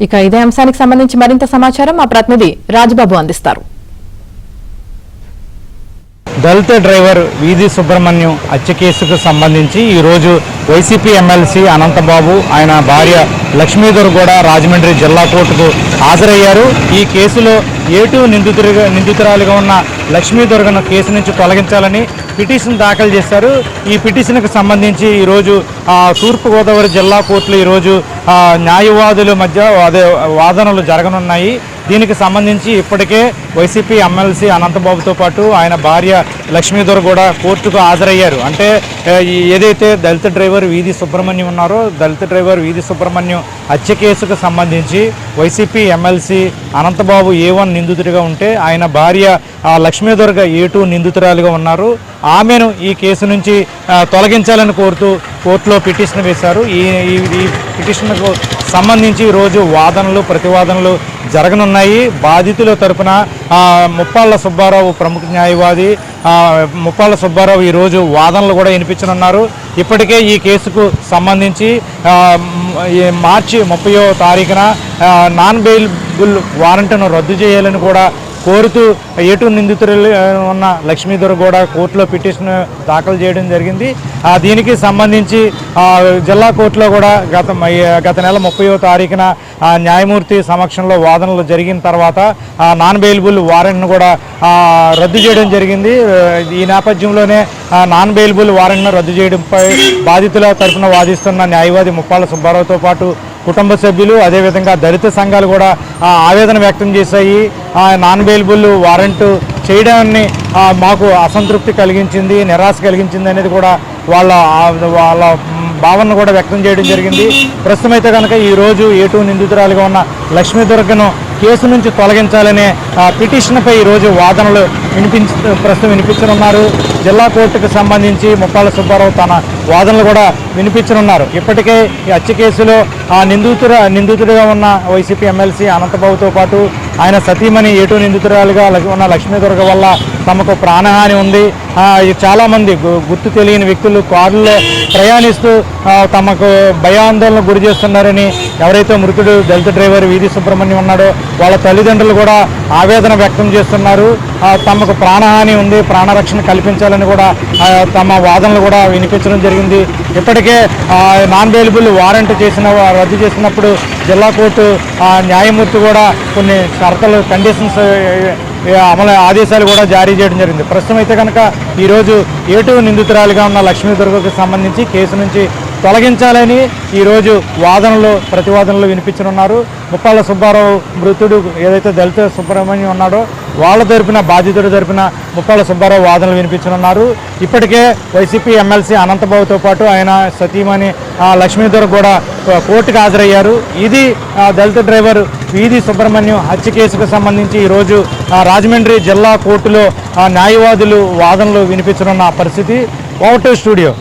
ఇక ఇదే అంశానికి సంబంధించి మరింత సమాచారం మా ప్రతినిధి రాజ్బాబు అందిస్తారు. దళిత డ్రైవర్ వీధి సుబ్రహ్మణ్యం హత్య కేసుకు సంబంధించి ఈరోజు వైసీపీ ఎమ్మెల్సీ అనంతబాబు ఆయన భార్య లక్ష్మీధర్ కూడా రాజమండ్రి జిల్లా కోర్టుకు హాజరయ్యారు. ఈ కేసులో A2 నిందితురాలిగా ఉన్న లక్ష్మీధర్ను కేసు నుంచి తొలగించాలని పిటిషన్ దాఖలు చేశారు. ఈ పిటిషన్కు సంబంధించి ఈరోజు తూర్పుగోదావరి జిల్లా కోర్టులో ఈరోజు న్యాయవాదుల మధ్య వాదనలు జరగనున్నాయి. దీనికి సంబంధించి ఇప్పటికే వైసీపీ ఎమ్మెల్సీ అనంతబాబుతో పాటు ఆయన భార్య లక్ష్మీధర్ కూడా కోర్టుకు హాజరయ్యారు. అంటే ఏదైతే దళిత డ్రైవర్ వీధి సుబ్రహ్మణ్యం ఉన్నారో దళిత డ్రైవర్ వీధి సుబ్రహ్మణ్యం హత్య కేసుకు సంబంధించి వైసీపీ ఎమ్మెల్సీ అనంతబాబు A1 నిందితుడిగా ఉంటే ఆయన భార్య లక్ష్మీధర్ A2 నిందితురాలుగా ఉన్నారు. ఆమెను ఈ కేసు నుంచి తొలగించాలని కోరుతూ కోర్టులో పిటిషన్ వేశారు. ఈ పిటిషన్కు సంబంధించి ఈరోజు వాదనలు ప్రతివాదనలు జరగనున్నాయి. బాధితుల తరపున ముప్పాళ్ళ సుబ్బారావు ప్రముఖ న్యాయవాది ముప్పాళ్ళ సుబ్బారావు ఈరోజు వాదనలు కూడా వినిపించనున్నారు. ఇప్పటికే ఈ కేసుకు సంబంధించి మార్చి 30వ తారీఖున నాన్ బెయిలబుల్ వారెంట్ను రద్దు చేయాలని కూడా కోరుతూ A2 నిందితులు ఉన్న లక్ష్మీధర్ కూడా కోర్టులో పిటిషన్ దాఖలు చేయడం జరిగింది. దీనికి సంబంధించి జిల్లా కోర్టులో కూడా గత నెల 30వ తారీఖున న్యాయమూర్తి సమక్షంలో వాదనలు జరిగిన తర్వాత నాన్ బెయిలబుల్ వారెంట్ను కూడా రద్దు చేయడం జరిగింది. ఈ నేపథ్యంలోనే నాన్ బెయిలబుల్ వారెంట్ను రద్దు చేయడంపై బాధితుల తరఫున వాదిస్తున్న న్యాయవాది ముప్పాళ్ళ సుబ్బారావుతో పాటు కుటుంబ సభ్యులు అదేవిధంగా దళిత సంఘాలు కూడా ఆవేదన వ్యక్తం చేశాయి. నాన్ బెయిలబుల్ వారెంట్ చేయడాన్ని మాకు అసంతృప్తి కలిగించింది, నిరాశ కలిగించింది అనేది కూడా వాళ్ళ భావనను కూడా వ్యక్తం చేయడం జరిగింది. ప్రస్తుతం అయితే కనుక ఈరోజు A2 నిందితురాలుగా ఉన్న లక్ష్మీధర్ను కేసు నుంచి తొలగించాలనే పిటిషన్పై ఈరోజు వాదనలు ప్రస్తుతం వినిపించనున్నారు. జిల్లా కోర్టుకు సంబంధించి ముప్పాళ్ళ సుబ్బారావు తన వాదనలు కూడా వినిపించనున్నారు. ఇప్పటికే ఈ హత్య కేసులో నిందితుడిగా ఉన్న వైసీపీ ఎమ్మెల్సీ అనంతబాబుతో పాటు ఆయన సతీమణి A2 నిందితురాలుగా ఉన్న లక్ష్మీదుర్గ వల్ల తమకు ప్రాణహాని ఉంది. చాలామంది గుర్తు తెలియని వ్యక్తులు కారులో ప్రయాణిస్తూ తమకు భయాందోళనకు గురి చేస్తున్నారని ఎవరైతే మృతుడు దళిత డ్రైవర్ వీధి సుబ్రహ్మణ్యం ఉన్నాడో వాళ్ళ తల్లిదండ్రులు కూడా ఆవేదన వ్యక్తం చేస్తున్నారు. తమకు ప్రాణహాని ఉంది, ప్రాణరక్షణ కల్పించాలని కూడా తమ వాదనలు కూడా వినిపించడం జరిగింది. ఇప్పటికే నాన్ బెయిలబుల్ వారెంట్ రద్దు చేసినప్పుడు జిల్లా కోర్టు న్యాయమూర్తి కూడా కొన్ని షరతులు కండిషన్స్ ఆదేశాలు కూడా జారీ చేయడం జరిగింది. ప్రస్తుతం అయితే కనుక ఈరోజు A2 నిందితురాలుగా ఉన్న లక్ష్మీదుర్గకు సంబంధించి కేసు నుంచి తొలగించాలని ఈరోజు వాదనలు ప్రతివాదనలు వినిపించనున్నారు. ముప్పాళ్ళ సుబ్బారావు మృతుడు ఏదైతే దళిత సుబ్రహ్మణ్యం ఉన్నాడో వాళ్ళ తరపున బాధితుడి తరపున ముప్పాళ్ళ సుబ్బారావు వాదనలు వినిపించనున్నారు. ఇప్పటికే వైసీపీ ఎమ్మెల్సీ అనంతబాబుతో పాటు ఆయన సతీమణి లక్ష్మీధర్ కూడా కోర్టుకు హాజరయ్యారు. ఇది దళిత డ్రైవర్ వీధి సుబ్రహ్మణ్యం హత్య కేసుకు సంబంధించి ఈరోజు రాజమండ్రి జిల్లా కోర్టులో న్యాయవాదులు వాదనలు వినిపించనున్న పరిస్థితి. Over to studio.